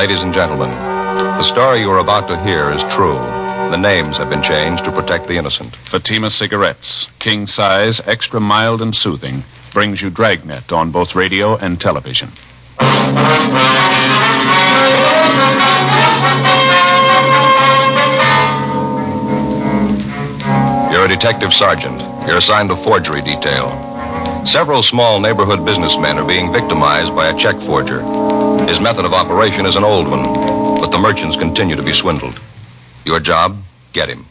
Ladies and gentlemen, the story you are about to hear is true. The names have been changed to protect the innocent. Fatima Cigarettes, king size, extra mild and soothing, brings you Dragnet on both radio and television. You're a detective sergeant. You're assigned to forgery detail. Several small neighborhood businessmen are being victimized by a check forger. His method of operation is an old one, but the merchants continue to be swindled. Your job, get him.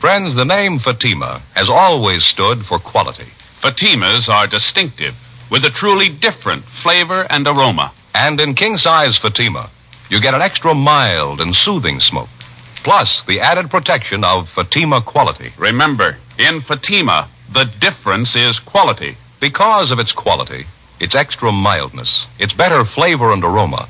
Friends, the name Fatima has always stood for quality. Fatimas are distinctive, with a truly different flavor and aroma. And in king-size Fatima, you get an extra mild and soothing smoke, plus the added protection of Fatima quality. Remember, in Fatima, the difference is quality. Because of its quality, its extra mildness, its better flavor and aroma,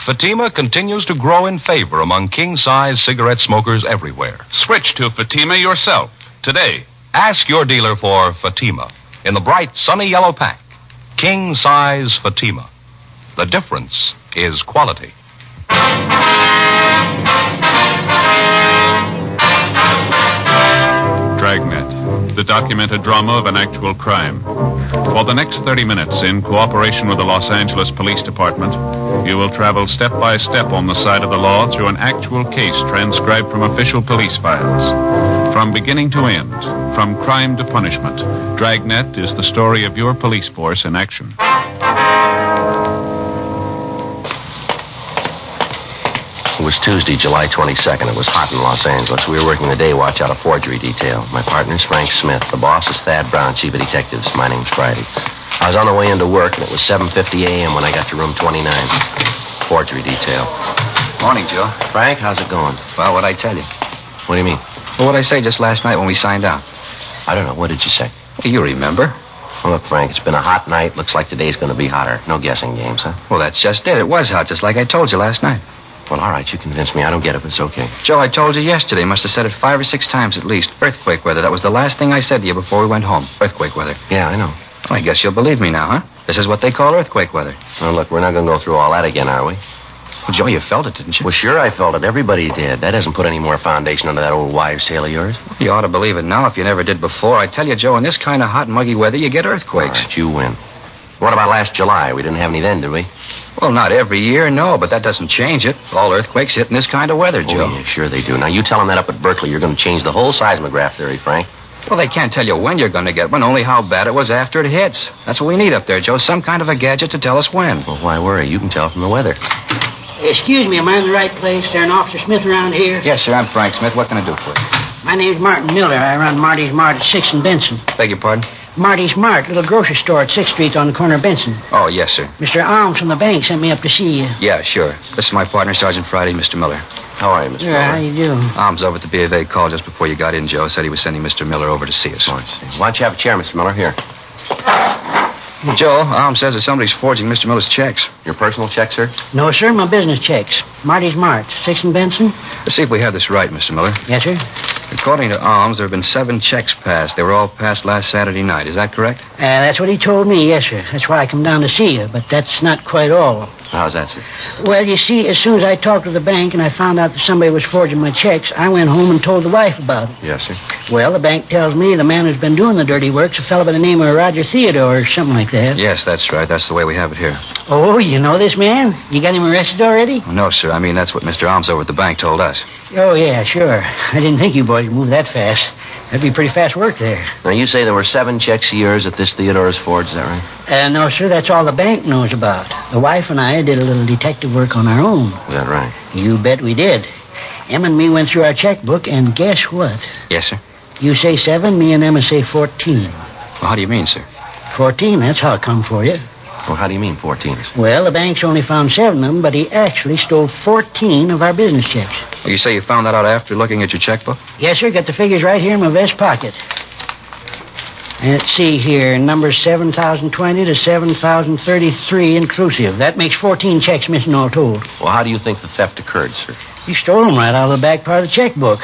Fatima continues to grow in favor among king-size cigarette smokers everywhere. Switch to Fatima yourself today. Ask your dealer for Fatima in the bright, sunny yellow pack. King-size Fatima. The difference is quality. Dragnet, the documented drama of an actual crime. For the next 30 minutes, in cooperation with the Los Angeles Police Department, you will travel step by step on the side of the law through an actual case transcribed from official police files. From beginning to end, from crime to punishment, Dragnet is the story of your police force in action. It was Tuesday, July 22nd. It was hot in Los Angeles. We were working the day watch out of forgery detail. My partner's Frank Smith. The boss is Thad Brown, chief of detectives. My name's Friday. I was on the way into work, and it was 7:50 a.m. when I got to room 29. Forgery detail. Morning, Joe. Frank, how's it going? Well, what'd I tell you? What do you mean? Well, what'd I say just last night when we signed out? I don't know. What did you say? Well, you remember. Well, look, Frank, it's been a hot night. Looks like today's going to be hotter. No guessing games, huh? Well, that's just it. It was hot, just like I told you last night. Well, all right, you convinced me. I don't get it, but it's okay. Joe, I told you yesterday. Must have said it 5 or 6 times at least. Earthquake weather. That was the last thing I said to you before we went home. Earthquake weather. Yeah, I know. Well, I guess you'll believe me now, huh? This is what they call earthquake weather. Well, look, we're not going to go through all that again, are we? Well, Joe, you felt it, didn't you? Well, sure I felt it. Everybody did. That hasn't put any more foundation under that old wives' tale of yours. You ought to believe it now if you never did before. I tell you, Joe, in this kind of hot, muggy weather, you get earthquakes. All right, you win. What about last July? We didn't have any then, did we? Well, not every year, no, but that doesn't change it. All earthquakes hit in this kind of weather, Joe. Oh, yeah, sure they do. Now, you tell them that up at Berkeley, you're going to change the whole seismograph theory, Frank. Well, they can't tell you when you're going to get one, only how bad it was after it hits. That's what we need up there, Joe, some kind of a gadget to tell us when. Well, why worry? You can tell from the weather. Excuse me, am I in the right place? Is there an Officer Smith around here? Yes, sir, I'm Frank Smith. What can I do for you? My name's Martin Miller. I run Marty's Mart at 6th and Benson. Beg your pardon? Marty's Mart, little grocery store at 6th Street on the corner of Benson. Oh, yes, sir. Mr. Alms from the bank sent me up to see you. Yeah, sure. This is my partner, Sergeant Friday, Mr. Miller. How are you, Mr. Yeah, Miller? how you do? Alms over at the B of A called just before you got in, Joe. Said he was sending Mr. Miller over to see us. Oh, I see. Why don't you have a chair, Mr. Miller? Here. Joe, Alms says that somebody's forging Mr. Miller's checks. Your personal check, sir? No, sir, my business checks. Marty's Mart, 6th and Benson. Let's see if we have this right, Mr. Miller. Yes, sir. According to Alms, there have been 7 checks passed. They were all passed last Saturday night. Is that correct? That's what he told me, yes, sir. That's why I come down to see you, but that's not quite all. How's that, sir? Well, you see, as soon as I talked to the bank and I found out that somebody was forging my checks, I went home and told the wife about it. Yes, sir. Well, the bank tells me the man who's been doing the dirty work's a fellow by the name of Roger Theodore or something like that. Yes, that's right. That's the way we have it here. Oh, you know this man? You got him arrested already? Oh, no, sir. I mean, that's what Mr. Alms over at the bank told us. Oh, yeah, sure. I didn't think you boys would move that fast. That'd be pretty fast work there. Now, you say there were 7 checks of yours that this Theodore's forged, is that right? No, sir, that's all the bank knows about. The wife and I did a little detective work on our own. Is that right? You bet we did. Em and me went through our checkbook, and guess what? Yes, sir. You say 7, me and Emma say 14. Well, how do you mean, sir? 14, that's how it come for you. Well, how do you mean 14? Well, the bank's only found 7 of them, but he actually stole 14 of our business checks. You say you found that out after looking at your checkbook? Yes, sir. Got the figures right here in my vest pocket. Let's see here. Numbers 7,020 to 7,033 inclusive. That makes 14 checks missing all told. Well, how do you think the theft occurred, sir? You stole them right out of the back part of the checkbook.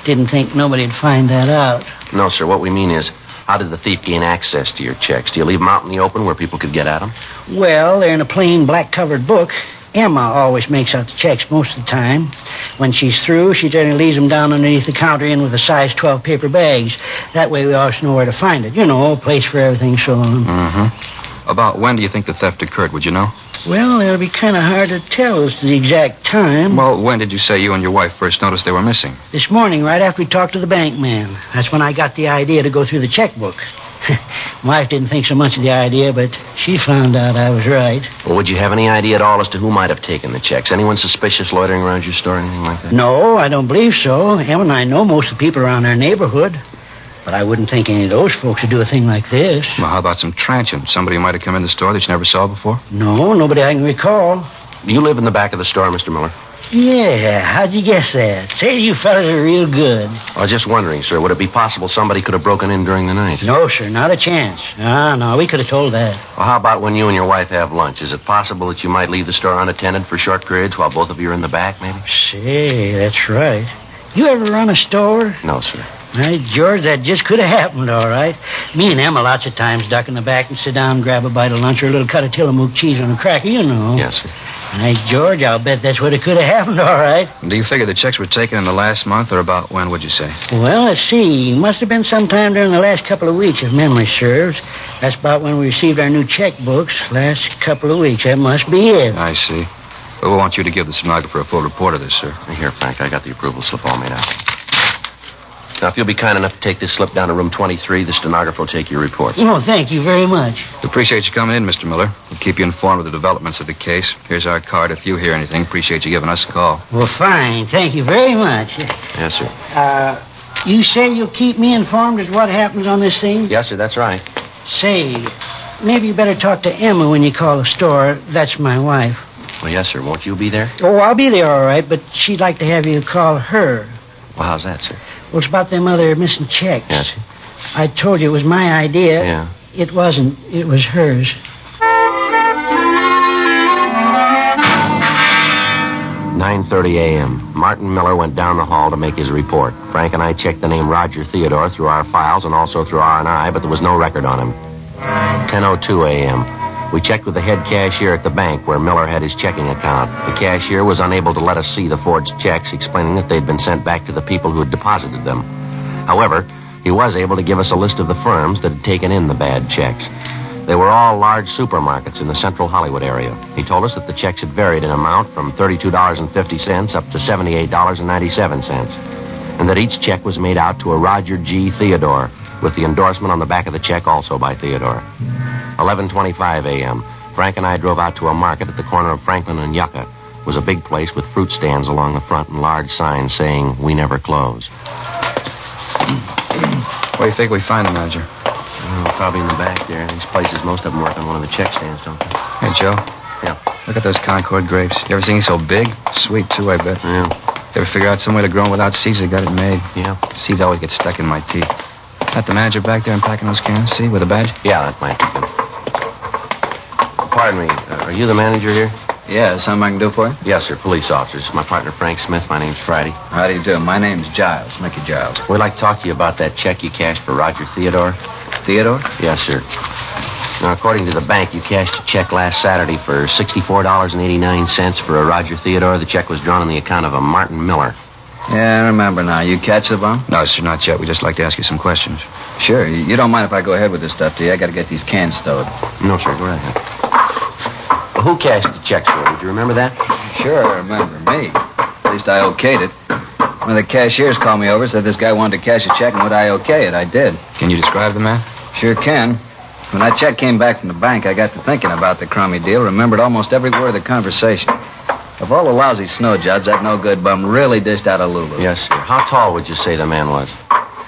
Didn't think nobody'd find that out. No, sir. What we mean is, How did the thief gain access to your checks? Do you leave them out in the open where people could get at them? Well, they're in a plain black-covered book. Emma always makes out the checks most of the time. When she's through, she generally leaves them down underneath the counter in with the size 12 paper bags. That way we always know where to find it. You know, a place for everything so on. Mm-hmm. About when do you think the theft occurred, would you know? Well, it'll be kind of hard to tell as to the exact time. Well, when did you say you and your wife first noticed they were missing? This morning, right after we talked to the bank man. That's when I got the idea to go through the checkbook. Wife didn't think so much of the idea, but she found out I was right. Well, would you have any idea at all as to who might have taken the checks? Anyone suspicious loitering around your store or anything like that? No, I don't believe so. Em and I know most of the people around our neighborhood. But I wouldn't think any of those folks would do a thing like this. Well, how about some transients? Somebody who might have come in the store that you never saw before? No, nobody I can recall. Do you live in the back of the store, Mr. Miller? Yeah, how'd you guess that? Say, you fellas are real good. I was just wondering, sir, would it be possible somebody could have broken in during the night? No, sir, not a chance. No, we could have told that. Well, how about when you and your wife have lunch? Is it possible that you might leave the store unattended for short periods while both of you are in the back, maybe? Say, that's right. You ever run a store? No, sir. Hey, George, that just could have happened, all right. Me and Emma lots of times duck in the back and sit down and grab a bite of lunch or a little cut of Tillamook cheese on a cracker, you know. Yes, sir. Hey, George, I'll bet that's what it could have happened, all right. Do you figure the checks were taken in the last month, or about when, would you say? Well, let's see. Must have been sometime during the last couple of weeks, if memory serves. That's about when we received our new checkbooks. Last couple of weeks. That must be it. I see. Well, we want you to give the stenographer a full report of this, sir. Here, Frank, I got the approval slip all made out. Now, if you'll be kind enough to take this slip down to room 23, the stenographer will take your reports. Oh, thank you very much. We appreciate you coming in, Mr. Miller. We'll keep you informed of the developments of the case. Here's our card. If you hear anything, appreciate you giving us a call. Well, fine. Thank you very much. Yes, sir. You say you'll keep me informed as what happens on this thing? Yes, sir, that's right. Say, maybe you better talk to Emma when you call the store. That's my wife. Well, yes, sir. Won't you be there? Oh, I'll be there, all right, but she'd like to have you call her. Well, how's that, sir? Well, it's about them other missing checks. Yes, sir. I told you it was my idea. Yeah. It wasn't. It was hers. 9:30 a.m. Martin Miller went down the hall to make his report. Frank and I checked the name Roger Theodore through our files and also through R&I, but there was no record on him. 10:02 a.m. We checked with the head cashier at the bank where Miller had his checking account. The cashier was unable to let us see the forged checks, explaining that they'd been sent back to the people who had deposited them. However, he was able to give us a list of the firms that had taken in the bad checks. They were all large supermarkets in the central Hollywood area. He told us that the checks had varied in amount from $32.50 up to $78.97, and that each check was made out to a Roger G. Theodore, with the endorsement on the back of the check also by Theodore. 11:25 a.m. Frank and I drove out to a market at the corner of Franklin and Yucca. It was a big place with fruit stands along the front and large signs saying, "We never close." Where do you think we find the manager? Probably in the back there. These places, most of them work on one of the check stands, don't they? Hey, Joe. Yeah. Look at those Concord grapes. You ever seen so big? Sweet, too, I bet. Yeah. You ever figure out some way to grow them without seeds? They got it made. Yeah. Seeds always get stuck in my teeth. That the manager back there unpacking those cans, see, with a badge? Yeah, that might be good. Pardon me, are you the manager here? Yeah, something I can do for you? Yes, sir, police officers. My partner, Frank Smith. My name's Friday. How do you do? My name's Giles, Mickey Giles. We'd like to talk to you about that check you cashed for Roger Theodore. Theodore? Yes, sir. Now, according to the bank, you cashed a check last Saturday for $64.89 for a Roger Theodore. The check was drawn on the account of a Martin Miller. Yeah, I remember now. You catch the bum? No, sir, not yet. We'd just like to ask you some questions. Sure. You don't mind if I go ahead with this stuff, do you? I got to get these cans stowed. No, sir, go ahead. Well, who cashed the check, sir? Would you remember that? Sure, I remember. Me. At least I okayed it. One of the cashiers called me over, said this guy wanted to cash a check, and would I okay it? I did. Can you describe the man? Sure can. When that check came back from the bank, I got to thinking about the crummy deal, remembered almost every word of the conversation. Of all the lousy snow jobs, that no-good bum really dished out a lulu. Yes, sir. How tall would you say the man was?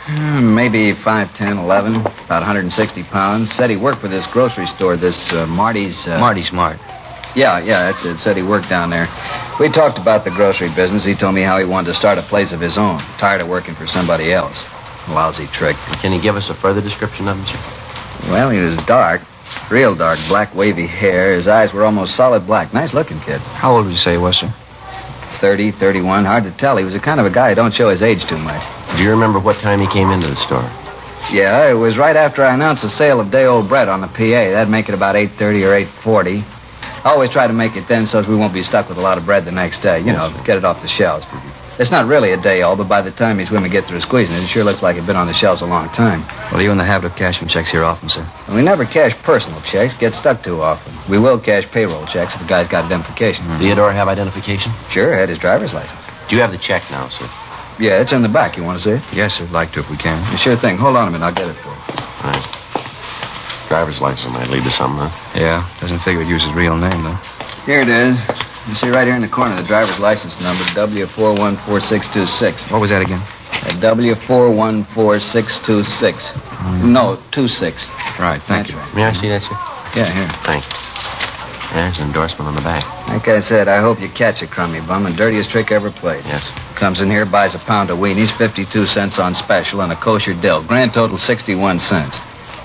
Maybe 5'10", 11, about 160 pounds. Said he worked for this grocery store, this Marty's... Marty's Mart. Yeah, that's it. Said he worked down there. We talked about the grocery business. He told me how he wanted to start a place of his own. Tired of working for somebody else. Lousy trick. Can you give us a further description of him, sir? Well, he was dark. Real dark, black, wavy hair. His eyes were almost solid black. Nice-looking kid. How old would you say he was, sir? 30, 31. Hard to tell. He was the kind of a guy who don't show his age too much. Do you remember what time he came into the store? Yeah, it was right after I announced the sale of day-old bread on the PA. That'd make it about 8:30 or 8:40. I always try to make it then so we won't be stuck with a lot of bread the next day. You know, get it off the shelves. It's not really a day-old, but by the time these women get through squeezing it, it sure looks like it's been on the shelves a long time. Well, are you in the habit of cashing checks here often, sir? And we never cash personal checks. Get stuck too often. We will cash payroll checks if a guy's got identification. Theodore have identification? Sure, had his driver's license. Do you have the check now, sir? Yeah, it's in the back. You want to see it? Yes, sir. Like to if we can. Sure thing. Hold on a minute. I'll get it for you. All right. Driver's license might lead to something, huh? Yeah, doesn't figure it uses his real name, though. Here it is. You see right here in the corner the driver's license number, W414626. What was that again? W414626. No, 26. Right, thank you. May I see that, sir? Yeah, here. Thank you. There's an endorsement on the back. Like I said, I hope you catch a crummy bum, and dirtiest trick ever played. Yes. Comes in here, buys a pound of weenies, 52 cents on special, and a kosher dill. Grand total, 61 cents.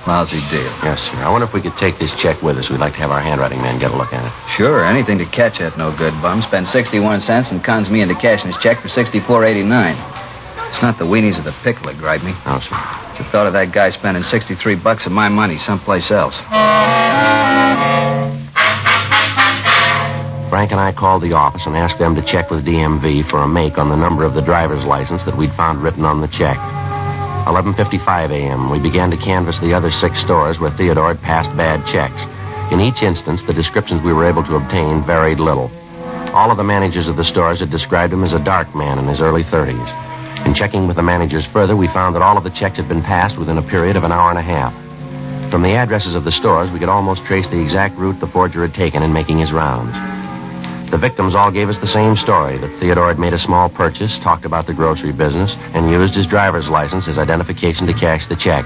Lousy deal. Yes, sir. I wonder if we could take this check with us. We'd like to have our handwriting man get a look at it. Sure, anything to catch that no good bum. Spend 61 cents and cons me into cashing his check for $64.89. It's not the weenies or the pickle that gripe me. No, sir. It's the thought of that guy spending $63 of my money someplace else. Frank and I called the office and asked them to check with DMV for a make on the number of the driver's license that we'd found written on the check. 11:55 a.m., we began to canvass the other 6 stores where Theodore had passed bad checks. In each instance, the descriptions we were able to obtain varied little. All of the managers of the stores had described him as a dark man in his early 30s. In checking with the managers further, we found that all of the checks had been passed within a period of an hour and a half. From the addresses of the stores, we could almost trace the exact route the forger had taken in making his rounds. The victims all gave us the same story, that Theodore had made a small purchase, talked about the grocery business, and used his driver's license as identification to cash the check.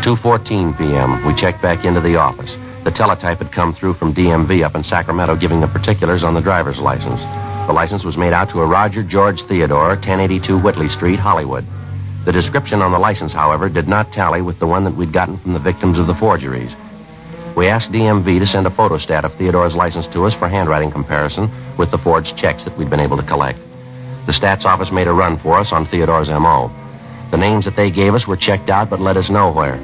2:14 p.m., we checked back into the office. The teletype had come through from DMV up in Sacramento giving the particulars on the driver's license. The license was made out to a Roger George Theodore, 1082 Whitley Street, Hollywood. The description on the license, however, did not tally with the one that we'd gotten from the victims of the forgeries. We asked DMV to send a photostat of Theodore's license to us for handwriting comparison with the forged checks that we'd been able to collect. The stats office made a run for us on Theodore's M.O. The names that they gave us were checked out but led us nowhere.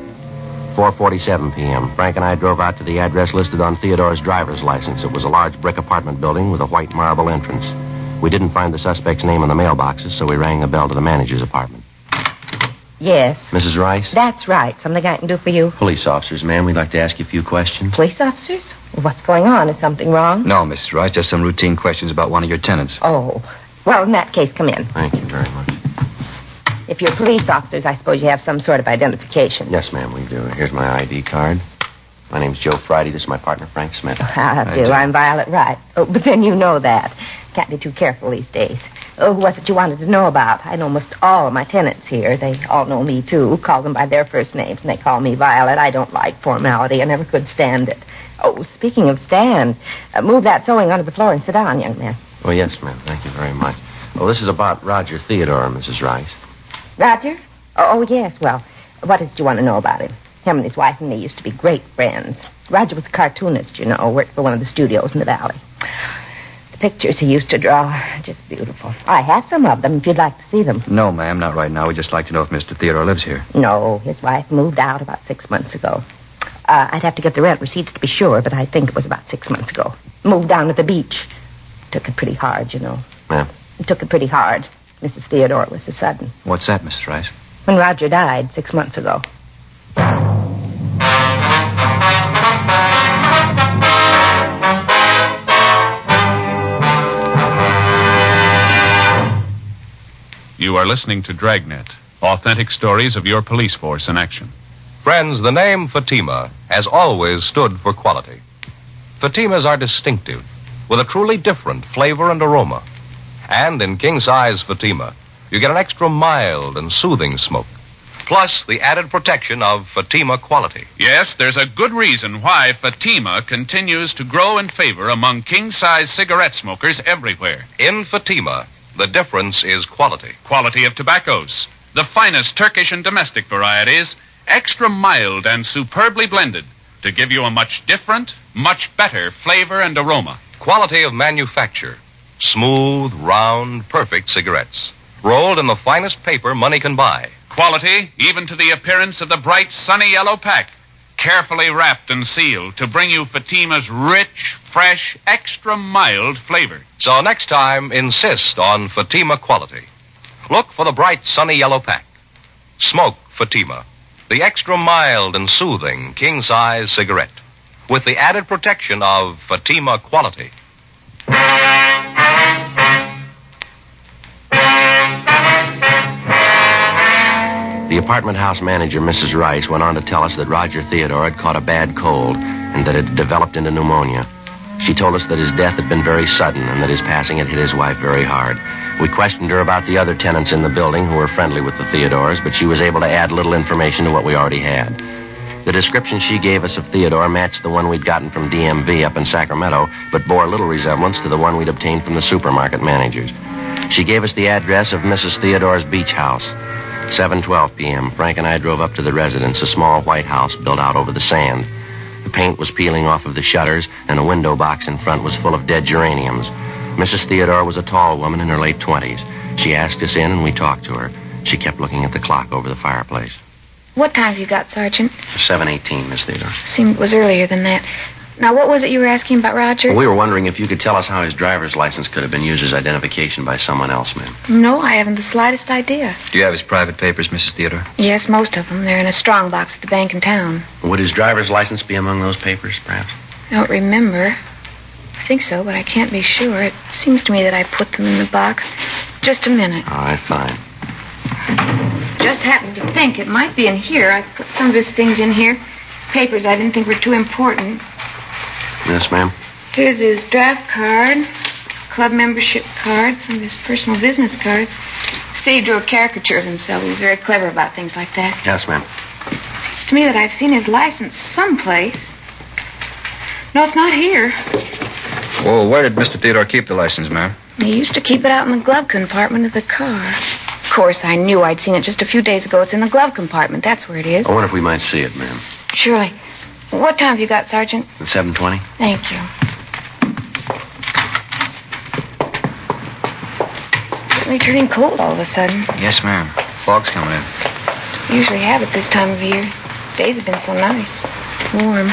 4:47 p.m., Frank and I drove out to the address listed on Theodore's driver's license. It was a large brick apartment building with a white marble entrance. We didn't find the suspect's name in the mailboxes, so we rang the bell to the manager's apartment. Yes. Mrs. Rice? That's right. Something I can do for you? Police officers, ma'am. We'd like to ask you a few questions. Police officers? What's going on? Is something wrong? No, Mrs. Rice, just some routine questions about one of your tenants. Oh. Well, in that case, come in. Thank you very much. If you're police officers, I suppose you have some sort of identification. Yes, ma'am, we do. Here's my ID card. My name's Joe Friday. This is my partner, Frank Smith. I do. I'm Violet Wright. Oh, but then you know that. Can't be too careful these days. Oh, what's it you wanted to know about? I know almost all of my tenants here. They all know me, too. Call them by their first names, and they call me Violet. I don't like formality. I never could stand it. Oh, speaking of stand, move that sewing onto the floor and sit down, young man. Oh, yes, ma'am. Thank you very much. Well, this is about Roger Theodore, Mrs. Rice. Roger? Oh, yes. Well, what is it you want to know about him? Him and his wife and me used to be great friends. Roger was a cartoonist, you know, worked for one of the studios in the valley. The pictures he used to draw, just beautiful. I have some of them if you'd like to see them. No, ma'am, not right now. We'd just like to know if Mr. Theodore lives here. No, his wife moved out about 6 months ago. I'd have to get the rent receipts to be sure, but I think it was about 6 months ago. Moved down to the beach. Took it pretty hard, you know. Ma'am? Took it pretty hard. Mrs. Theodore was so sudden. What's that, Mrs. Rice? When Roger died 6 months ago. You are listening to Dragnet, authentic stories of your police force in action. Friends, the name Fatima has always stood for quality. Fatimas are distinctive, with a truly different flavor and aroma. And in king-size Fatima, you get an extra mild and soothing smoke, plus the added protection of Fatima quality. Yes, there's a good reason why Fatima continues to grow in favor among king-size cigarette smokers everywhere. In Fatima, the difference is quality. Quality of tobaccos, the finest Turkish and domestic varieties, extra mild and superbly blended to give you a much different, much better flavor and aroma. Quality of manufacture. Smooth, round, perfect cigarettes. Rolled in the finest paper money can buy. Quality, even to the appearance of the bright, sunny yellow pack. Carefully wrapped and sealed to bring you Fatima's rich, fresh, extra mild flavor. So next time, insist on Fatima quality. Look for the bright, sunny yellow pack. Smoke Fatima, the extra mild and soothing king-size cigarette, with the added protection of Fatima quality. The apartment house manager, Mrs. Rice, went on to tell us that Roger Theodore had caught a bad cold and that it had developed into pneumonia. She told us that his death had been very sudden and that his passing had hit his wife very hard. We questioned her about the other tenants in the building who were friendly with the Theodores, but she was able to add little information to what we already had. The description she gave us of Theodore matched the one we'd gotten from DMV up in Sacramento, but bore little resemblance to the one we'd obtained from the supermarket managers. She gave us the address of Mrs. Theodore's beach house. 7:12 p.m., Frank and I drove up to the residence, a small white house built out over the sand. The paint was peeling off of the shutters, and a window box in front was full of dead geraniums. Mrs. Theodore was a tall woman in her late 20s. She asked us in, and we talked to her. She kept looking at the clock over the fireplace. What time have you got, Sergeant? 7:18, Miss Theodore. Seemed it was earlier than that. Now, what was it you were asking about Roger? We were wondering if you could tell us how his driver's license could have been used as identification by someone else, ma'am. No, I haven't the slightest idea. Do you have his private papers, Mrs. Theodore? Yes, most of them. They're in a strong box at the bank in town. Would his driver's license be among those papers, perhaps? I don't remember. I think so, but I can't be sure. It seems to me that I put them in the box. Just a minute. All right, fine. Just happened to think it might be in here. I put some of his things in here. Papers I didn't think were too important. Yes, ma'am. Here's his draft card, club membership card, some of his personal business cards. See, he drew a caricature of himself. He was very clever about things like that. Yes, ma'am. Seems to me that I've seen his license someplace. No, it's not here. Well, where did Mr. Theodore keep the license, ma'am? He used to keep it out in the glove compartment of the car. Of course, I knew I'd seen it just a few days ago. It's in the glove compartment. That's where it is. I wonder if we might see it, ma'am. Surely. What time have you got, Sergeant? At 7:20? Thank you. Certainly turning cold all of a sudden. Yes, ma'am. Fog's coming in. We usually have it this time of year. Days have been so nice. Warm.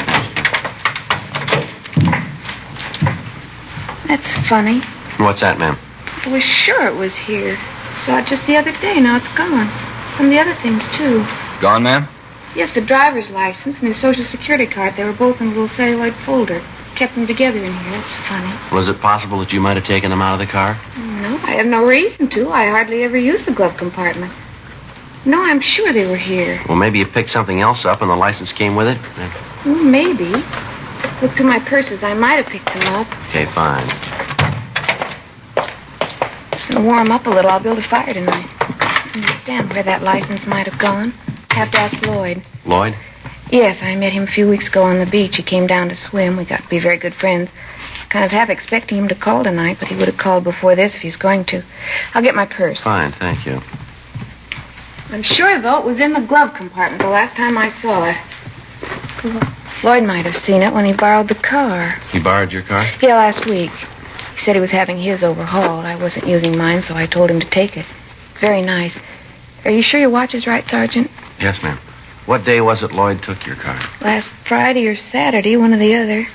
That's funny. What's that, ma'am? I was sure it was here. Saw it just the other day. Now it's gone. Some of the other things, too. Gone, ma'am? Yes, the driver's license and his Social Security card. They were both in a little celluloid folder. Kept them together in here. That's funny. Was it possible that you might have taken them out of the car? No, I have no reason to. I hardly ever use the glove compartment. No, I'm sure they were here. Well, maybe you picked something else up and the license came with it? Well, maybe. Look through my purses. I might have picked them up. Okay, fine. It's going to warm up a little. I'll build a fire tonight. I understand where that license might have gone. Have to ask Lloyd. Lloyd? Yes, I met him a few weeks ago on the beach. He came down to swim. We got to be very good friends. Kind of half expecting him to call tonight, but he would have called before this if he's going to. I'll get my purse. Fine, thank you. I'm sure, though, it was in the glove compartment the last time I saw it. Lloyd might have seen it when he borrowed the car. He borrowed your car? Yeah, last week. He said he was having his overhauled. I wasn't using mine, so I told him to take it. It's very nice. Are you sure your watch is right, Sergeant? Yes, ma'am. What day was it Lloyd took your car? Last Friday or Saturday, one or the other.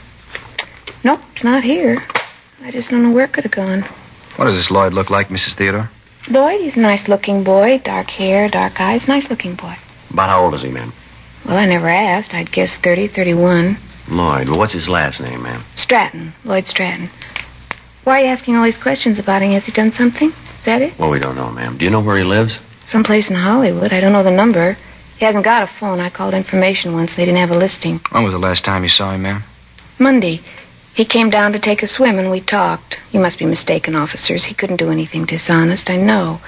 Nope, it's not here. I just don't know where it could have gone. What does this Lloyd look like, Mrs. Theodore? Lloyd, he's a nice-looking boy. Dark hair, dark eyes. Nice-looking boy. About how old is he, ma'am? Well, I never asked. I'd guess 30, 31. Lloyd. Well, what's his last name, ma'am? Stratton. Lloyd Stratton. Why are you asking all these questions about him? Has he done something? Is that it? Well, we don't know, ma'am. Do you know where he lives? Someplace in Hollywood. I don't know the number. He hasn't got a phone. I called information once. They didn't have a listing. When was the last time you saw him, ma'am? Monday. He came down to take a swim, and we talked. You must be mistaken, officers. He couldn't do anything dishonest, I know.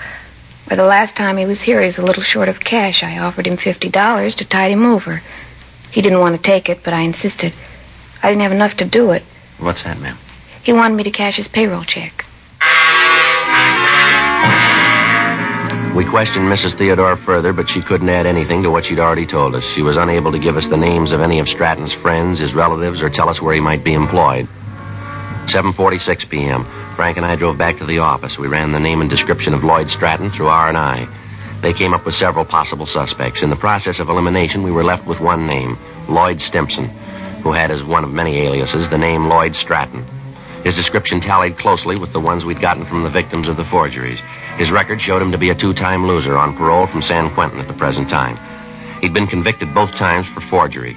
But the last time he was here, he was a little short of cash. I offered him $50 to tide him over. He didn't want to take it, but I insisted. I didn't have enough to do it. What's that, ma'am? He wanted me to cash his payroll check. We questioned Mrs. Theodore further, but she couldn't add anything to what she'd already told us. She was unable to give us the names of any of Stratton's friends, his relatives, or tell us where he might be employed. 7:46 p.m. Frank and I drove back to the office. We ran the name and description of Lloyd Stratton through R&I. They came up with several possible suspects. In the process of elimination, we were left with one name, Lloyd Stimpson, who had as one of many aliases the name Lloyd Stratton. His description tallied closely with the ones we'd gotten from the victims of the forgeries. His record showed him to be a two-time loser on parole from San Quentin at the present time. He'd been convicted both times for forgery.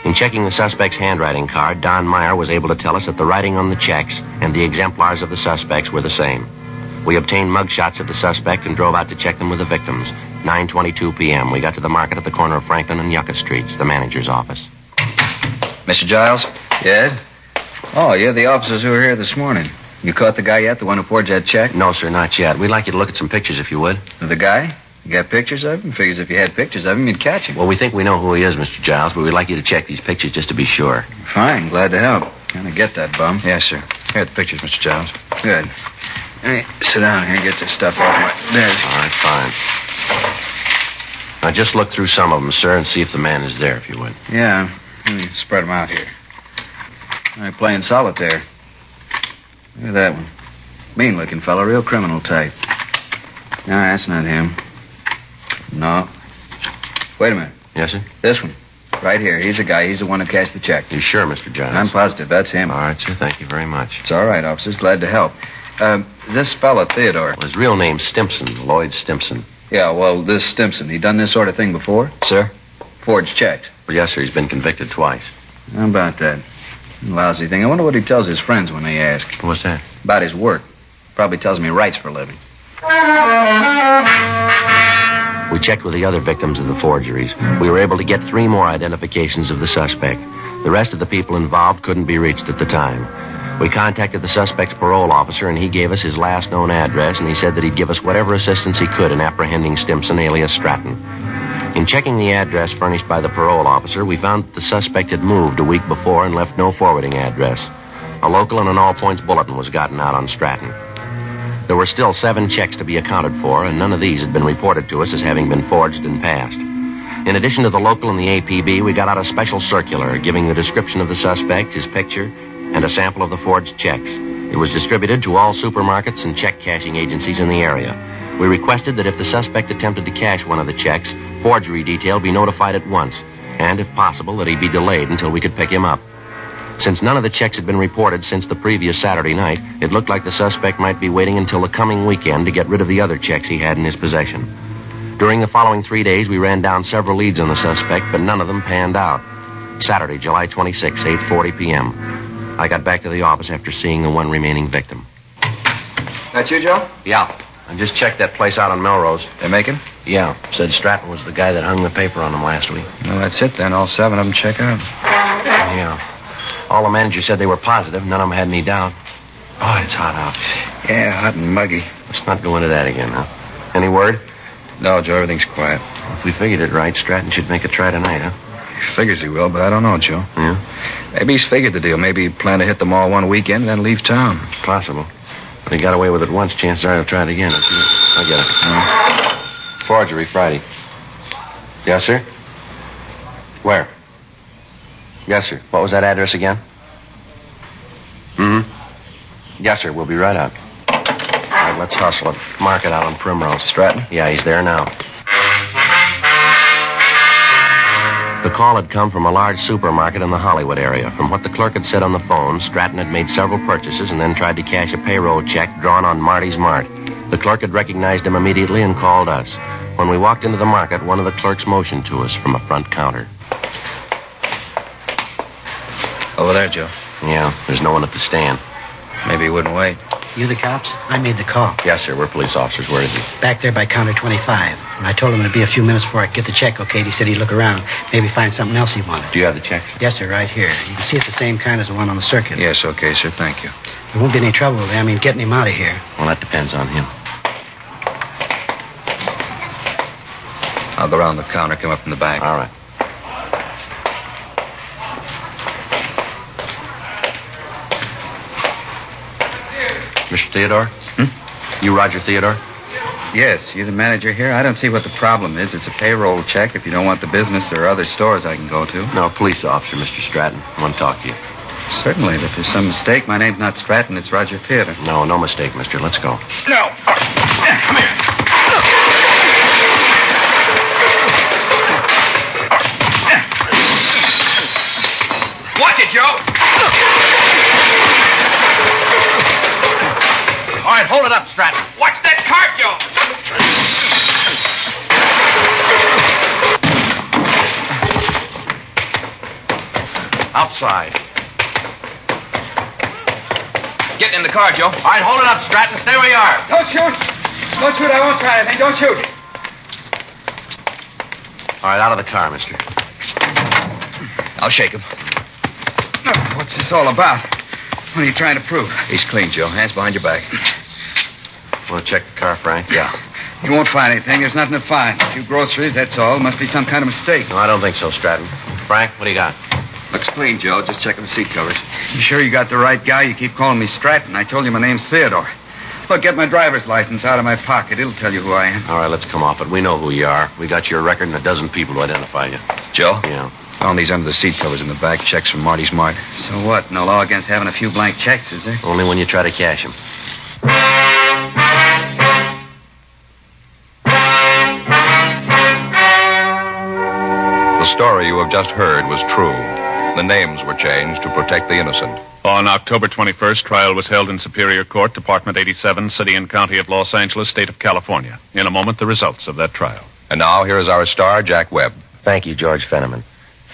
In checking the suspect's handwriting card, Don Meyer was able to tell us that the writing on the checks and the exemplars of the suspects were the same. We obtained mugshots of the suspect and drove out to check them with the victims. 9:22 p.m. We got to the market at the corner of Franklin and Yucca Streets, the manager's office. Mr. Giles? Yes? Oh, you're the officers who were here this morning. You caught the guy yet, the one who forged that check? No, sir, not yet. We'd like you to look at some pictures if you would. The guy? You got pictures of him? Figures if you had pictures of him, you'd catch him. Well, we think we know who he is, Mr. Giles, but we'd like you to check these pictures just to be sure. Fine, glad to help. Kind of get that bum. Yes, sir. Here are the pictures, Mr. Giles. Good. Hey, sit down here and get this stuff off my desk. All right, fine. Now, just look through some of them, sir, and see if the man is there, if you would. Yeah. Let me spread them out here. All right, playing solitaire. Look at that one. Mean-looking fellow, real criminal type. No, that's not him. No. Wait a minute. Yes, sir? This one. Right here. He's the guy. He's the one who cashed the check. You sure, Mr. Giles? I'm positive. That's him. All right, sir. Thank you very much. It's all right, officers. Glad to help. This fella, Theodore. Well, his real name's Stimpson, Lloyd Stimpson. Yeah, well, this Stimpson, he done this sort of thing before? Sir? Forged checks. Well, yes, sir. He's been convicted twice. How about that? Lousy thing. I wonder what he tells his friends when they ask. What's that? About his work. Probably tells them he writes for a living. We checked with the other victims of the forgeries. We were able to get 3 more identifications of the suspect. The rest of the people involved couldn't be reached at the time. We contacted the suspect's parole officer, and he gave us his last known address, and he said that he'd give us whatever assistance he could in apprehending Stimpson, alias Stratton. In checking the address furnished by the parole officer, we found that the suspect had moved a week before and left no forwarding address. A local and an all-points bulletin was gotten out on Stratton. There were still 7 checks to be accounted for, and none of these had been reported to us as having been forged and passed. In addition to the local and the APB, we got out a special circular giving the description of the suspect, his picture, and a sample of the forged checks. It was distributed to all supermarkets and check-cashing agencies in the area. We requested that if the suspect attempted to cash one of the checks, forgery detail be notified at once, and, if possible, that he be delayed until we could pick him up. Since none of the checks had been reported since the previous Saturday night, it looked like the suspect might be waiting until the coming weekend to get rid of the other checks he had in his possession. During the following 3 days, we ran down several leads on the suspect, but none of them panned out. Saturday, July 26, 8:40 p.m. I got back to the office after seeing the one remaining victim. That you, Joe? Yeah. I just checked that place out on Melrose. They make him? Yeah. Said Stratton was the guy that hung the paper on him last week. Well, that's it then. All 7 of them check out. Yeah. All the managers said they were positive. None of them had any doubt. Oh, it's hot out. Yeah, hot and muggy. Let's not go into that again, huh? Any word? No, Joe, everything's quiet. If we figured it right, Stratton should make a try tonight, huh? He figures he will, but I don't know, Joe. Yeah? Maybe he's figured the deal. Maybe he planned to hit them all one weekend and then leave town. Possible. But he got away with it once. Chances are he'll try it again. I'll get it. Forgery, Friday. Yes, sir? Where? Yes, sir. What was that address again? Mm-hmm. Yes, sir. We'll be right out. All right, let's hustle it. Mark it out on Primrose. Stratton? Yeah, he's there now. The call had come from a large supermarket in the Hollywood area. From what the clerk had said on the phone, Stratton had made several purchases and then tried to cash a payroll check drawn on Marty's Mart. The clerk had recognized him immediately and called us. When we walked into the market, one of the clerks motioned to us from a front counter. Over there, Joe. Yeah, there's no one at the stand. Maybe he wouldn't wait. You the cops? I made the call. Yes, sir. We're police officers. Where is he? Back there by counter 25. When I told him it'd be a few minutes before I could get the check okayed, he said he'd look around, maybe find something else he wanted. Do you have the check? Yes, sir, right here. You can see it's the same kind as the one on the circular. Yes, okay, sir. Thank you. There won't be any trouble with it. I mean, getting him out of here. Well, that depends on him. I'll go around the counter, come up from the back. All right. Mr. Theodore? You Roger Theodore? Yes, you're the manager here. I don't see what the problem is. It's a payroll check. If you don't want the business, there are other stores I can go to. No, police officer, Mr. Stratton. I want to talk to you. Certainly, but if there's some mistake, my name's not Stratton, it's Roger Theodore. No mistake, mister. Let's go. No! Come here. outside. Get in the car, Joe. All right, hold it up, Stratton. Stay where you are. Don't shoot. Don't shoot. I won't try anything. Don't shoot. All right, out of the car, mister. I'll shake him. What's this all about? What are you trying to prove? He's clean, Joe. Hands behind your back. Want to check the car, Frank? Yeah. You won't find anything. There's nothing to find. A few groceries, that's all. Must be some kind of mistake. No, I don't think so, Stratton. Frank, what do you got? Looks clean, Joe. Just checking the seat covers. You sure you got the right guy? You keep calling me Stratton. I told you my name's Theodore. Look, get my driver's license out of my pocket. It'll tell you who I am. All right, let's come off it. We know who you are. We got your record and a dozen people to identify you. Joe? Yeah. Found these under the seat covers in the back. Checks from Marty's Mart. So what? No law against having a few blank checks, is there? Only when you try to cash them. The story you have just heard was true. The names were changed to protect the innocent. On October 21st, trial was held in Superior Court, Department 87, City and County of Los Angeles, State of California. In a moment, the results of that trial. And now, here is our star, Jack Webb. Thank you, George Fenneman.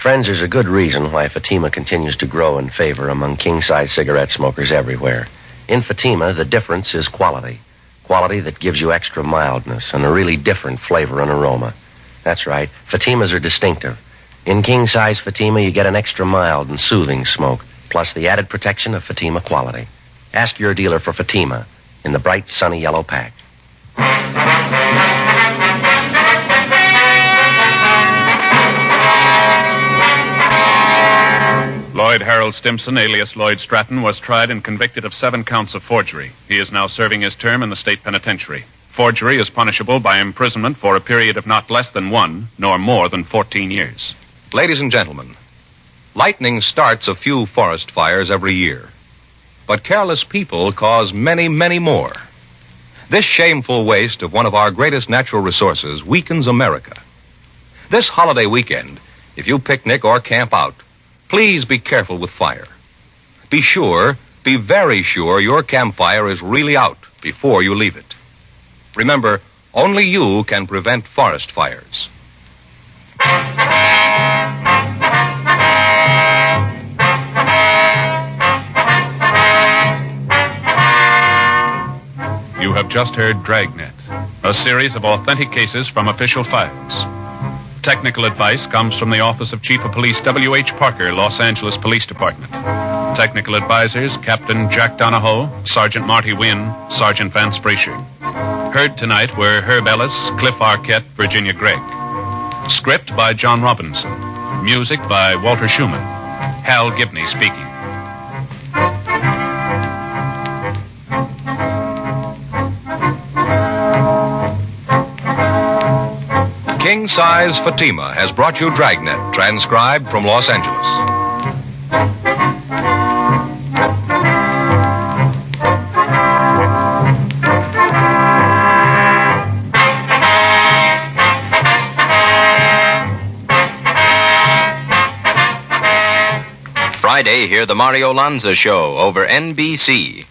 Friends, there's a good reason why Fatima continues to grow in favor among king-size cigarette smokers everywhere. In Fatima, the difference is quality. Quality that gives you extra mildness and a really different flavor and aroma. That's right, Fatimas are distinctive. In king-size Fatima, you get an extra mild and soothing smoke, plus the added protection of Fatima quality. Ask your dealer for Fatima in the bright, sunny yellow pack. Lloyd Harold Stimson, alias Lloyd Stratton, was tried and convicted of 7 counts of forgery. He is now serving his term in the state penitentiary. Forgery is punishable by imprisonment for a period of not less than 1, nor more than 14 years. Ladies and gentlemen, lightning starts a few forest fires every year. But careless people cause many, many more. This shameful waste of one of our greatest natural resources weakens America. This holiday weekend, if you picnic or camp out, please be careful with fire. Be sure, be very sure your campfire is really out before you leave it. Remember, only you can prevent forest fires. You have just heard Dragnet, a series of authentic cases from official files. Technical advice comes from the Office of Chief of Police W.H. Parker, Los Angeles Police Department. Technical advisors, Captain Jack Donahoe, Sergeant Marty Wynn, Sergeant Vance Brasher. Heard tonight were Herb Ellis, Cliff Arquette, Virginia Gregg. Script by John Robinson. Music by Walter Schumann. Hal Gibney speaking. King Size Fatima has brought you Dragnet, transcribed from Los Angeles. Friday, hear the Mario Lanza Show over NBC.